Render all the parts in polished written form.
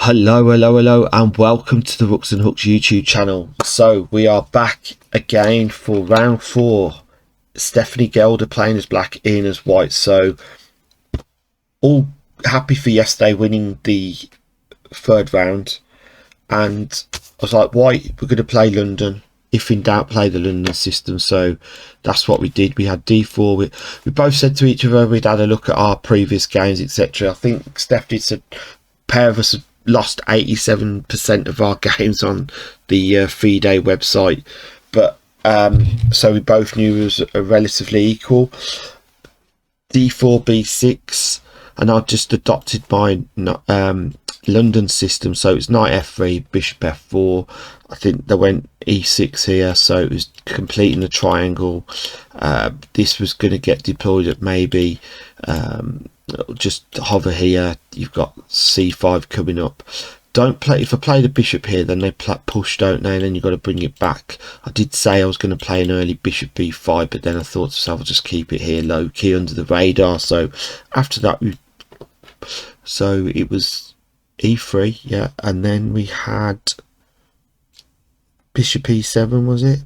Hello, and welcome to the Rooks and Hooks YouTube channel. So we are back again for round 4. Stephanie Gelder playing as black, Ian as white. So all happy for yesterday winning the third round, and I was like, white, we're going to play London. If in doubt, play the London system. So that's what we did. We had d4. We both said to each other we'd had a look at our previous games, etc. I think Stephanie said a pair of us had lost 87% of our games on the FIDE website, but so we both knew it was relatively equal. d4 b6, and I've just adopted my London system, so it's knight f3, bishop f4. I think they went e6 here, so it was completing the triangle. This was going to get deployed at maybe just hover here. You've got c5 coming up. Don't play, if I play the bishop here, then they push, don't they, and then you've got to bring it back. I did say I was going to play an early bishop b5, but then I thought to myself, I'll just keep it here low key under the radar. So after that, so it was e3, yeah, and then we had bishop e7, was it?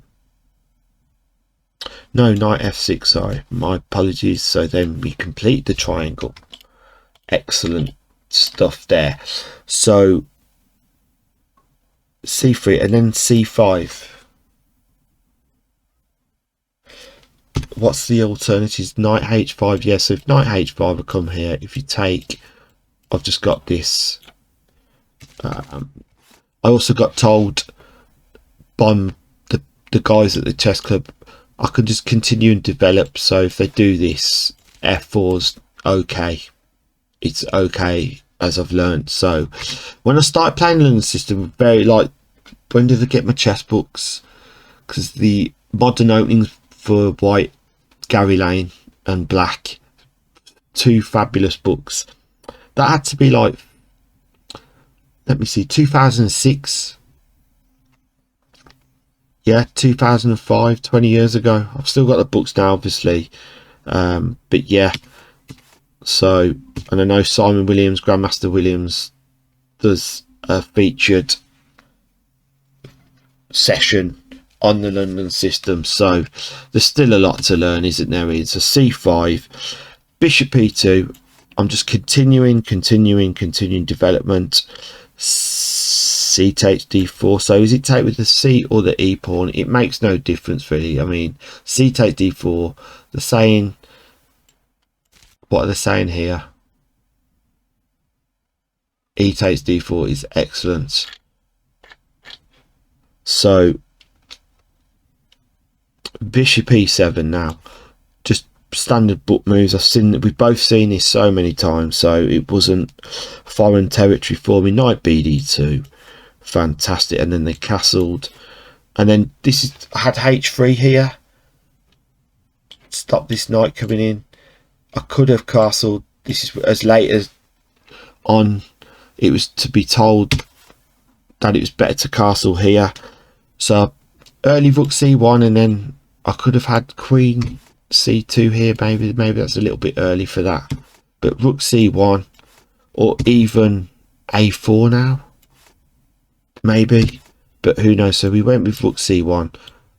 No, knight f6, sorry, my apologies. So then we complete the triangle. Excellent stuff there. So c3 and then c5. What's the alternatives? Knight h5, yeah, so if knight h5 will come here, if you take, I've just got this. I also got told by the guys at the chess club I can just continue and develop. So if they do this, f4's okay, it's okay, as I've learned. So when I started playing the London system, very like, when did I get my chess books? Because the modern openings for white, Gary Lane and black, two fabulous books. That had to be like, let me see, 2006. Yeah, 2005, 20 years ago. I've still got the books now, obviously, but yeah. So, and I know Simon Williams, Grandmaster Williams, does a featured session on the London system. So there's still a lot to learn, isn't there? It's a c5, bishop e2. I'm just continuing development. C takes d4. So is it take with the c or the e pawn? It makes no difference really. I mean, c takes d4. They're saying, what are they saying here? E takes d4 is excellent. So bishop e7 now. Just standard book moves. I've seen that, we've both seen this so many times, so it wasn't foreign territory for me. Knight bd2, fantastic. And then they castled, and then this is, I had h3 here, stop this knight coming in. I could have castled. This is as late as on, it was to be told that it was better to castle here. So early rook c1, and then I could have had queen c2 here. Maybe that's a little bit early for that, but rook c1 or even a4 now, maybe, but who knows. So we went with rook c1,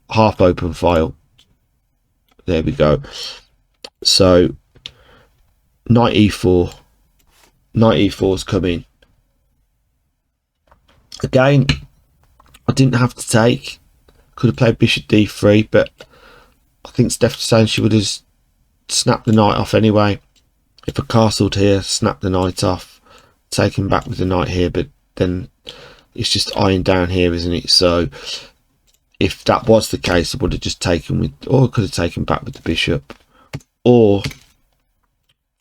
half open file. There we go. So knight e4, knight e4's coming again. I didn't have to take, could have played bishop d3, but I think Steph's saying she would have snapped the knight off anyway. If I castled here, snap the knight off, taking back with the knight here, but then it's just iron down here, isn't it? So if that was the case, I would have just taken with, or I could have taken back with the bishop, or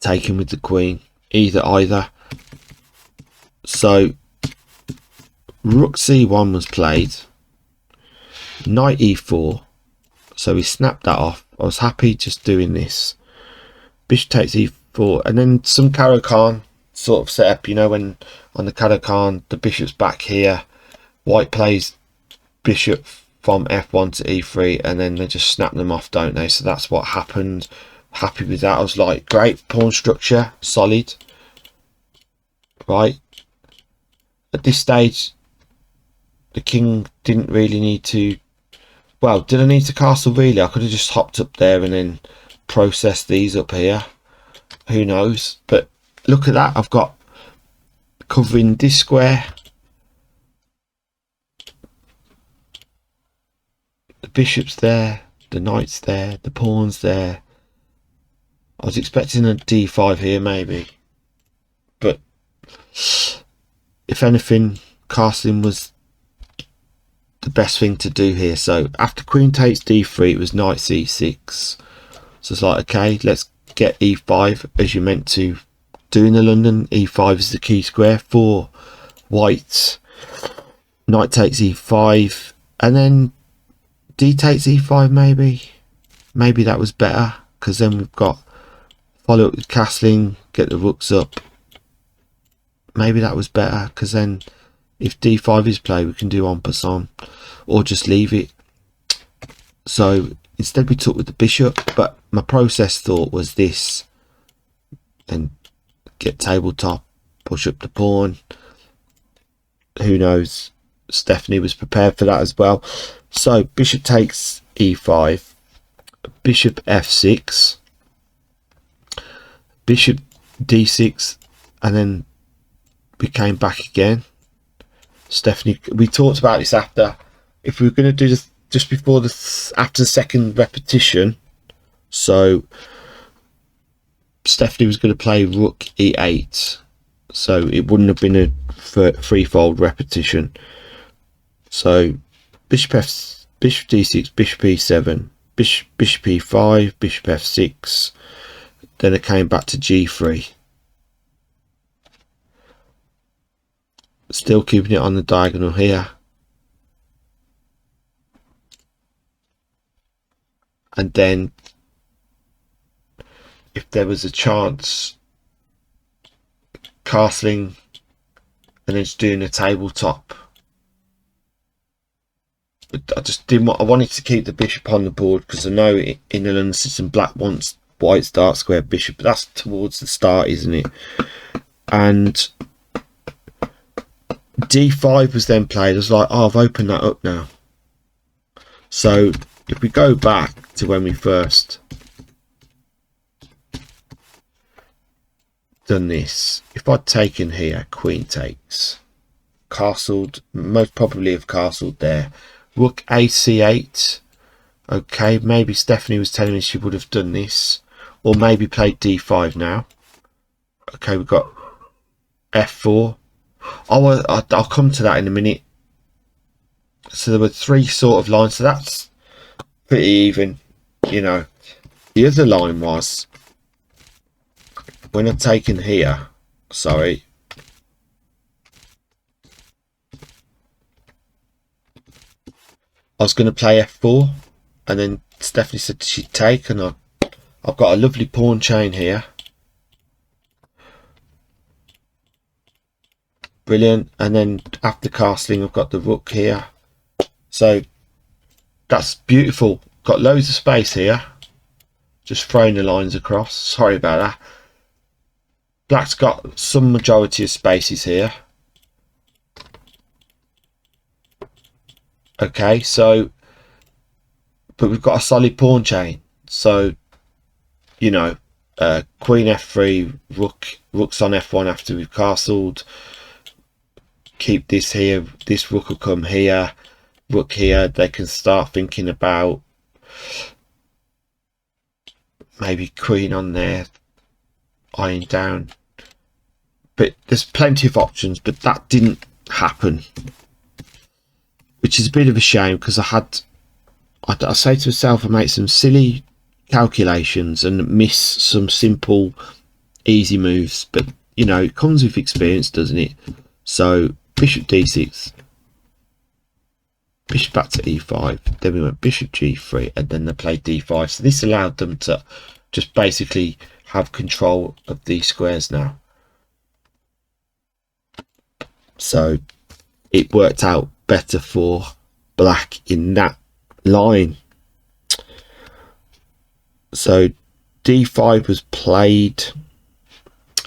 taken with the queen, either. So rook c1 was played, knight e4, so we snapped that off. I was happy just doing this. Bishop takes e4, and then some Caro-Kann sort of setup, you know, when on the Caro-Kann the bishop's back here, white plays bishop from f1 to e3, and then they just snap them off, don't they? So that's what happened. Happy with that. I was like, great, pawn structure solid, right? at this stage the king didn't really need to. Well, did I need to castle really? I could have just hopped up there and then processed these up here. Who knows? But look at that. I've got covering this square. The bishop's there. The knight's there. The pawn's there. I was expecting a d5 here maybe. But if anything, castling was the best thing to do here. So after queen takes d3, it was knight c6. So it's like, okay, let's get e5 as you're meant to do in the London. e5 is the key square for white. Knight takes e5 and then d takes e5 maybe. Maybe that was better because then we've got follow up with castling, get the rooks up. Maybe that was better because then if d5 is played we can do en passant or just leave it. So instead we took with the bishop, but my process thought was this, and get tabletop, push up the pawn. Who knows, Stephanie was prepared for that as well. So bishop takes e5, bishop f6, bishop d6, and then we came back again. Stephanie, we talked about this after, if we were going to do this just before after the second repetition. So Stephanie was going to play rook e8, so it wouldn't have been a threefold repetition. So bishop d6, bishop e7, bishop e5, bishop f6, then it came back to g3, still keeping it on the diagonal here. And then if there was a chance, castling and then just doing a tabletop. But I just didn't want, I wanted to keep the bishop on the board because I know in the London system black wants white's dark square bishop, but that's towards the start, isn't it? And d5 was then played. I was like, oh, I've opened that up now. So if we go back to when we first done this, if I'd taken here, queen takes, castled, most probably have castled there, rook ac8. Okay, maybe Stephanie was telling me she would have done this, or maybe played d5 now. Okay, we've got f4. I'll come to that in a minute. So there were three sort of lines, so that's pretty even, you know. The other line was when I've taken here, sorry, I was going to play f4, and then Stephanie said she'd take, and I've got a lovely pawn chain here. Brilliant. And then after castling I've got the rook here, so that's beautiful. Got loads of space here, just throwing the lines across, sorry about that. Black's got some majority of spaces here. Okay, so but we've got a solid pawn chain, so you know, queen f3, rook's on f1 after we've castled. Keep this here, this rook will come here, rook here. They can start thinking about maybe queen on there, eyeing down, but there's plenty of options, but that didn't happen, which is a bit of a shame, because I say to myself, I make some silly calculations and miss some simple easy moves, but you know, it comes with experience, doesn't it? So bishop d6, bishop back to e5, then we went bishop g3, and then they played d5. So this allowed them to just basically have control of these squares now. So it worked out better for black in that line. So d5 was played,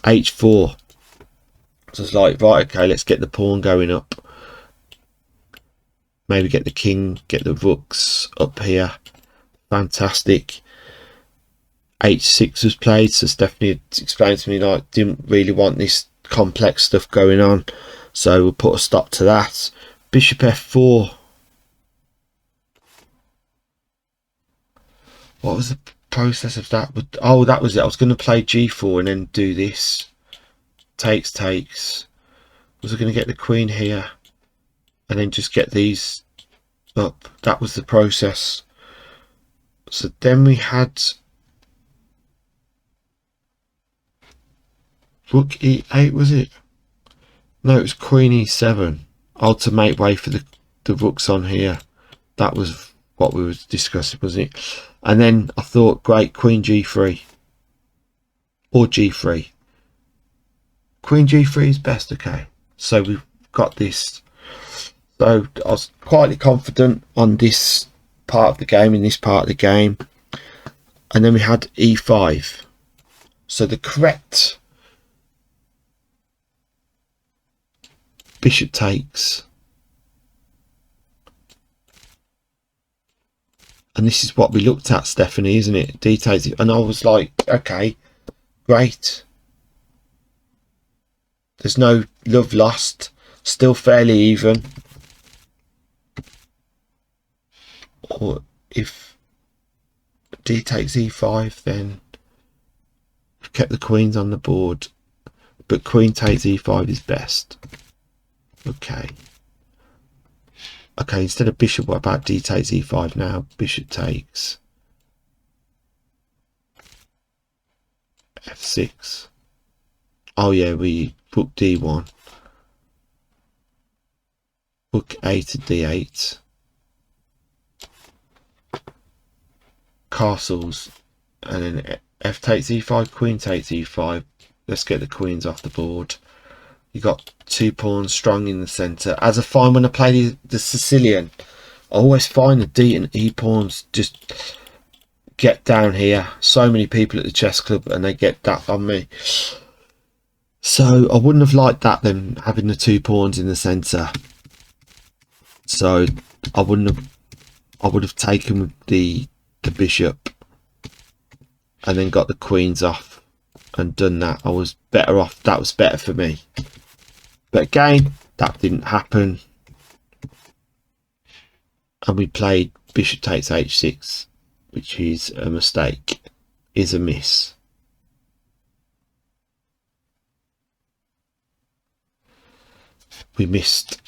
h4. So it's like, right, okay, let's get the pawn going up. Maybe get the king, get the rooks up here. Fantastic. H6 was played, so Stephanie explained to me like didn't really want this complex stuff going on, so we'll put a stop to that. Bishop f4. What was the process of that? Oh, that was it. I was going to play g4 and then do this. Takes. Was I going to get the queen here and then just get these up? That was the process. So then we had rook e8, was it? No, it was queen e7. Oh, to make way for the rooks on here. That was what we were discussing, wasn't it? And then I thought, great, queen g3 or g3. Queen g3 is best. Okay, so we've got this. So I was quietly confident on this part of the game, in this part of the game. And then we had e5. So the correct bishop takes. And this is what we looked at, Stephanie, isn't it? D takes it. And I was like, okay, great. There's no love lost. Still fairly even. Or if D takes e5, then we've kept the queens on the board. But queen takes e5 is best. Okay. Okay, instead of bishop, what about d takes e5 now? Bishop takes f6. Oh yeah, we book d1. Book a to d8. Castles. And then f takes e5, queen takes e5. Let's get the queens off the board. You got 2 pawns strong in the centre. As I find when I play the Sicilian, I always find the D and E pawns just get down here. So many people at the chess club and they get that on me. So I wouldn't have liked that, them having the 2 pawns in the centre. So I would have taken the bishop and then got the queens off and done that. I was better off. That was better for me. But again, that didn't happen. And we played bishop takes h6, which is a mistake, is a miss. We missed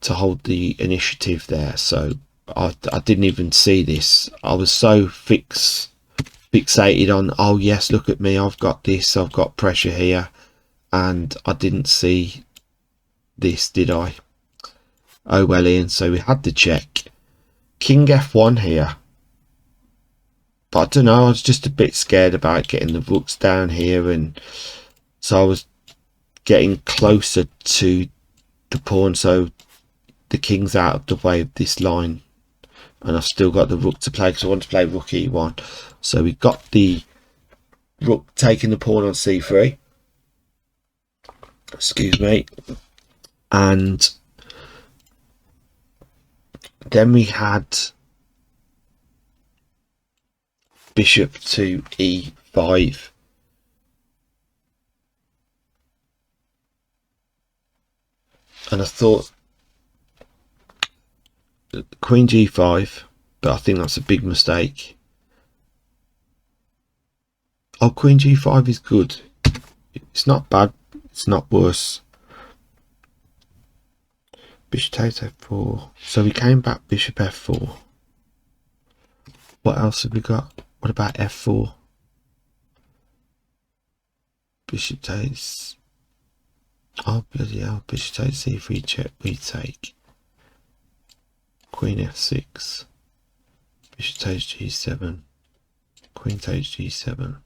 to hold the initiative there, so I didn't even see this. I was so fixated on, oh yes, look at me, I've got this, I've got pressure here, and I didn't see this, did I? Oh well, Ian. So we had the check. King f1 here, but I don't know, I was just a bit scared about getting the rooks down here, and so I was getting closer to the pawn so the king's out of the way of this line, and I've still got the rook to play because I want to play rook e1. So we got the rook taking the pawn on c3, excuse me, and then we had bishop to e5. And I thought queen g5, but I think that's a big mistake. Oh, queen g5 is good. It's not bad. It's not worse. Bishop takes f4. So we came back bishop f4. What else have we got? What about f4? Bishop takes... Oh bloody hell. Bishop takes c3 check. We take queen f6. Bishop takes g7. Queen takes g7.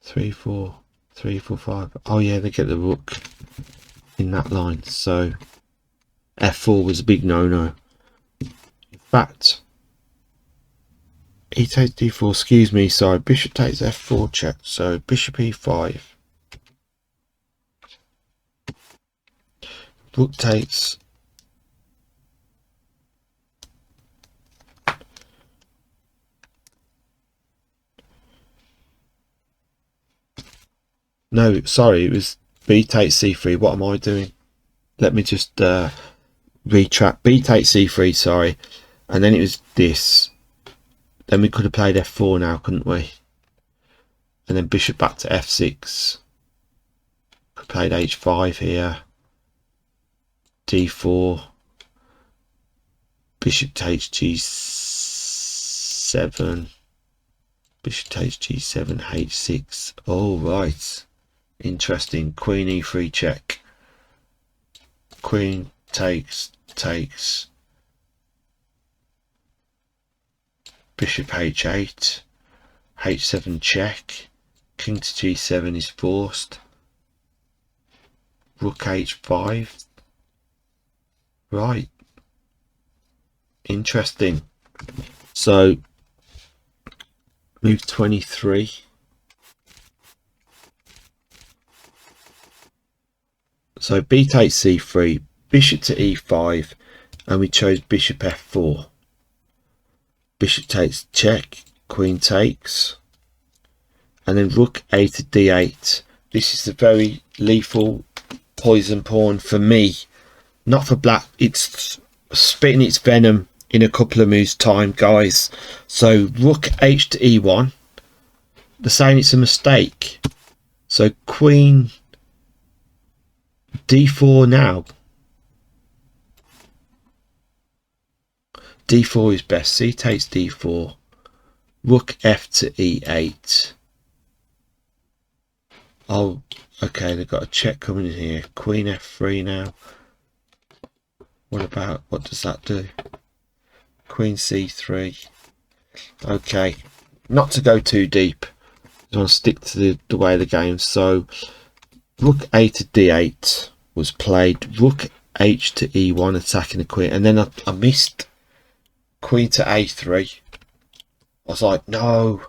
3 4 3 4 5. Oh yeah, they get the rook in that line, so f4 was a big no-no. In fact, e takes d4, excuse me, sorry, bishop takes f4 check, so bishop e5. Rook takes. No, sorry, it was B takes c3. What am I doing? Let me just retract. B takes c3, sorry. And then it was this. Then we could have played f4 now, couldn't we? And then bishop back to f6. Could have played h5 here. d4. Bishop takes g7. Bishop takes g7, h6. Oh, right. Interesting. Queen e3 check. Queen takes. Bishop h8. h7 check. King to g7 is forced. Rook h5. Right. Interesting. So move 23. So b takes c3, bishop to e5, and we chose bishop f4. Bishop takes check, queen takes, and then rook a to d8. This is a very lethal poison pawn for me, not for black. It's spitting its venom in a couple of moves time, guys. So rook h to e1, they're saying it's a mistake. So queen d4 now. d4 is best. C takes d4. Rook f to e8. Oh, okay, they've got a check coming in here. Queen f3 now. What does that do? Queen c3. Okay, not to go too deep. I want to stick to the way of the game. So rook a to d8 was played. Rook h to e1 attacking the queen, and then I missed queen to a3. I was like, no.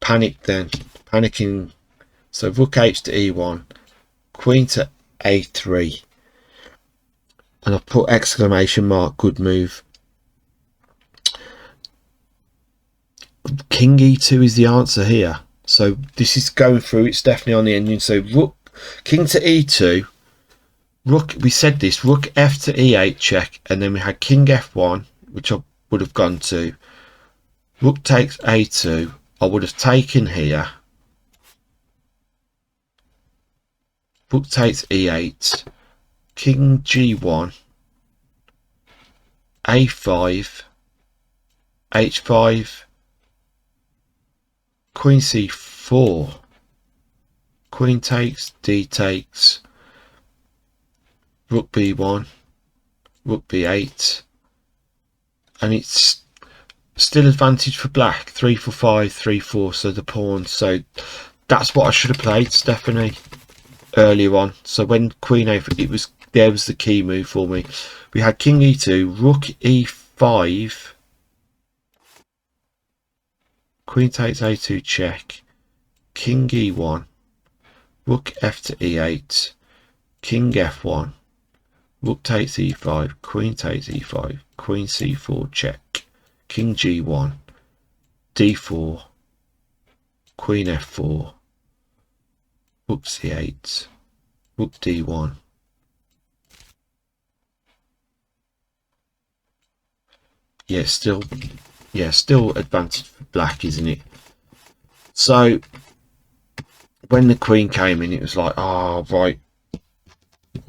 Panicked then. Panicking. So rook h to e1. Queen to a3. And I put exclamation mark, good move. King e2 is the answer here. So this is going through. It's definitely on the engine. So rook, king to e2. Rook, we said this, rook f to e8 check, and then we had king f1, which I would have gone to. Rook takes a2. I would have taken here. Rook takes e8. King g1. a5. h5. Queen c4. Queen takes, d takes. Rook b1. Rook b8. And it's still advantage for black. 3 for 5, 3 4. So the pawn. So that's what I should have played, Stephanie, earlier on. So when queen a, there was the key move for me. We had king e2, rook e5. Queen takes a2 check. King e1. Rook f to e8. King f1. Rook takes e5. Queen takes e5. Queen c4 check. King g1. d4. Queen f4. Rook c8. Rook d1. Yeah, still advantage for black, isn't it? So when the queen came in, it was like, oh, right,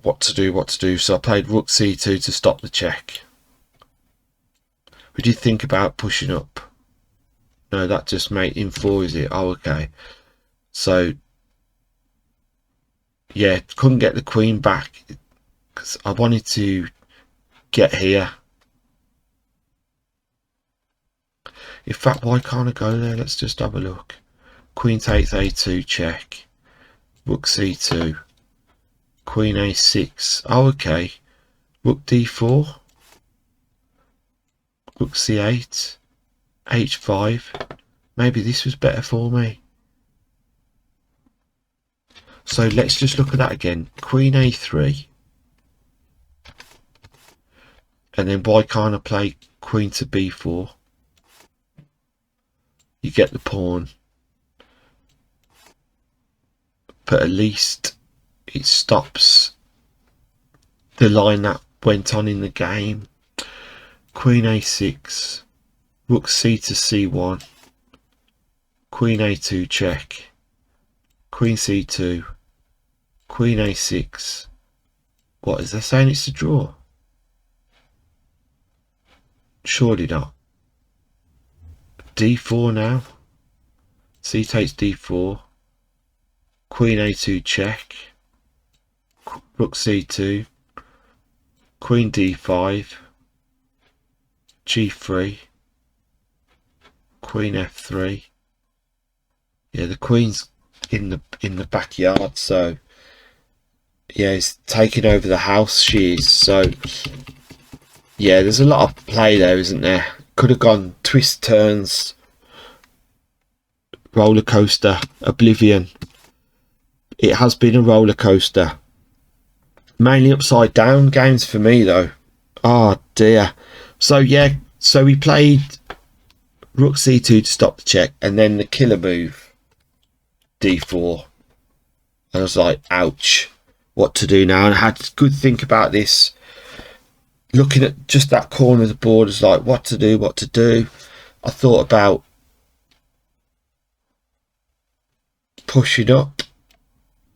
what to do. So I played rook c2 to stop the check. Would you think about pushing up? No, that just made in 4, is it? Oh, okay. So yeah, couldn't get the queen back because I wanted to get here. In fact, why can't I go there? Let's just have a look. Queen takes a2 check. Rook c2. Queen a6. Oh, okay. Rook d4. Rook c8. h5. Maybe this was better for me. So let's just look at that again. Queen a3. And then why can't I play queen to b4? You get the pawn. But at least it stops the line that went on in the game. Queen a6. Rook c to c1. Queen a2 check. Queen c2. Queen a6. What is that saying? It's a draw. Surely not. d4 now. C takes d4. Queen a2 check. Rook c2. Queen d5. g3. Queen f3. Yeah, the queen's in the backyard, so yeah, it's taking over the house. She is. So yeah, there's a lot of play there, isn't there? Could have gone twist turns, roller coaster, oblivion. It has been a roller coaster. Mainly upside down games for me though. Oh dear. So yeah, so we played rook c2 to stop the check, and then the killer move d4. And I was like, ouch, what to do now? And I had a good think about this. Looking at just that corner of the board, is like, what to do. I thought about pushing up.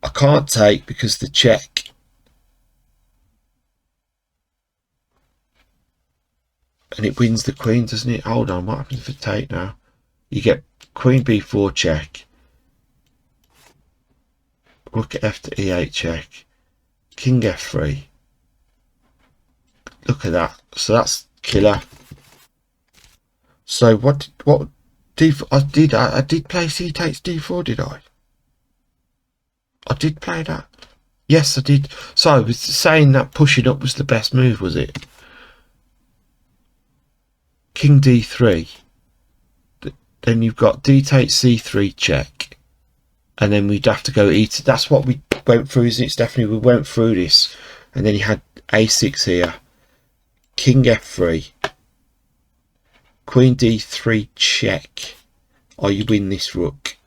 I can't take because the check. And it wins the queen, doesn't it? Hold on, what happens if I take now? You get queen b4 check. Rook f to e8 check. King f3. Look at that. So that's killer. So what d4 I did play c takes d4, did I? I did play that. Yes, I did. So I was saying that pushing up was the best move, was it? King d3. Then you've got d takes c3 check. And then we'd have to go e2. That's what we went through, isn't it? It's definitely, we went through this. And then you had a6 here. King f3. Queen d3 check. Or you win this rook.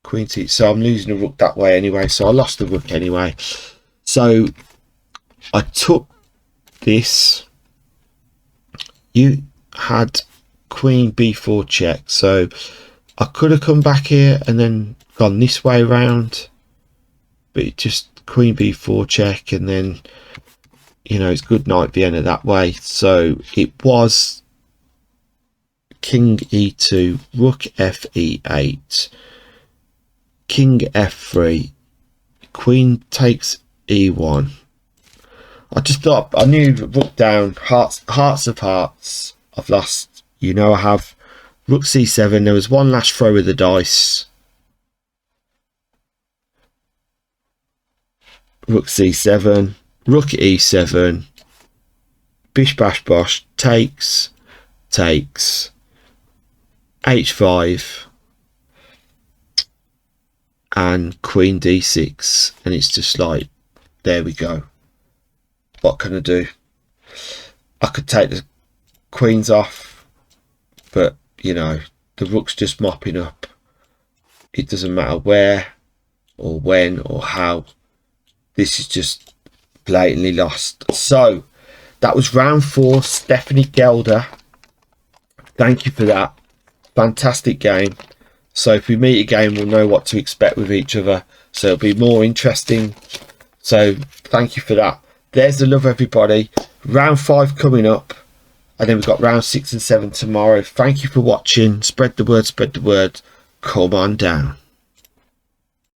Queen t. So I'm losing a rook that way anyway. So I lost the rook anyway. So I took this. You had queen b4 check. So I could have come back here and then gone this way round. But it just queen b4 check, and then, you know, it's good night Vienna that way. So it was king e2, rook f e8, king f3, queen takes e1. I just thought, I knew rook down, hearts of hearts, I've lost. You know I have. Rook c7, there was one last throw of the dice. Rook c7, rook e7, bish bash bosh, takes, h5, and queen d6, and it's just like, there we go. What can I do? I could take the queens off, but you know, the rook's just mopping up. It doesn't matter where or when or how. This is just blatantly lost. So that was round 4. Stephanie Gelder, thank you for that. Fantastic game. So if we meet again, we'll know what to expect with each other. So it'll be more interesting. So thank you for that. There's the love, everybody. Round 5 coming up. And then we've got round 6 and 7 tomorrow. Thank you for watching. Spread the word, spread the word. Come on down.